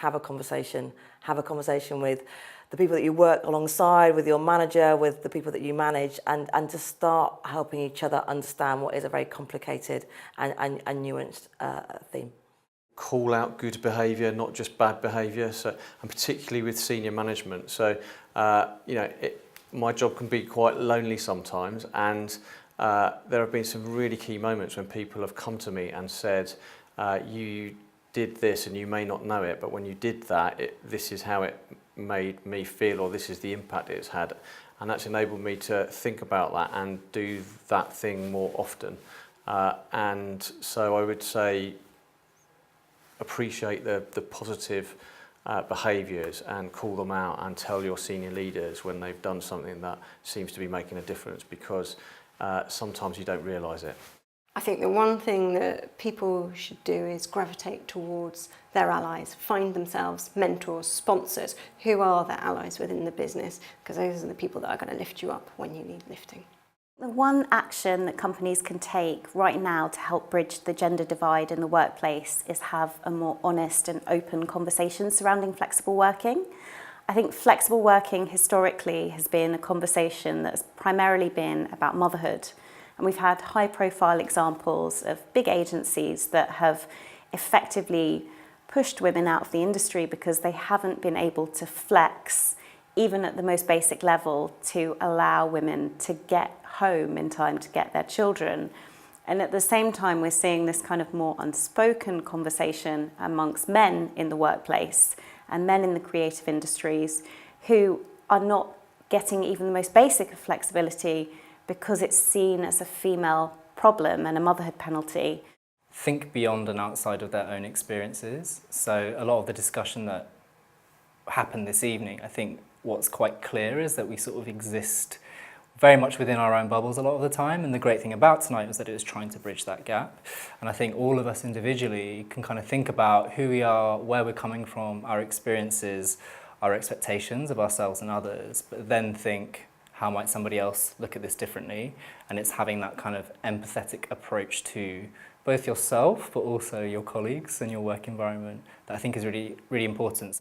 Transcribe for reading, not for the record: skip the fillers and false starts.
have a conversation. Have a conversation with the people that you work alongside, with your manager, with the people that you manage, and to start helping each other understand what is a very complicated and nuanced theme. Call out good behaviour, not just bad behaviour. So, and particularly with senior management. So, my job can be quite lonely sometimes, and there have been some really key moments when people have come to me and said, "You did this, and you may not know it, but when you did that, this is how it made me feel, or this is the impact it's had," and that's enabled me to think about that and do that thing more often. And so, I would say, appreciate the positive behaviours and call them out and tell your senior leaders when they've done something that seems to be making a difference, because sometimes you don't realise it. I think the one thing that people should do is gravitate towards their allies, find themselves mentors, sponsors, who are their allies within the business, because those are the people that are going to lift you up when you need lifting. The one action that companies can take right now to help bridge the gender divide in the workplace is have a more honest and open conversation surrounding flexible working. I think flexible working historically has been a conversation that's primarily been about motherhood. And we've had high-profile examples of big agencies that have effectively pushed women out of the industry because they haven't been able to flex, even at the most basic level, to allow women to get home in time to get their children. And at the same time, we're seeing this kind of more unspoken conversation amongst men in the workplace and men in the creative industries who are not getting even the most basic of flexibility because it's seen as a female problem and a motherhood penalty. Think beyond and outside of their own experiences. So a lot of the discussion that happened this evening, I think what's quite clear is that we sort of exist very much within our own bubbles a lot of the time, and the great thing about tonight was that it was trying to bridge that gap. And I think all of us individually can kind of think about who we are, where we're coming from, our experiences, our expectations of ourselves and others, but then think, how might somebody else look at this differently? And it's having that kind of empathetic approach to both yourself, but also your colleagues and your work environment that I think is really, really important.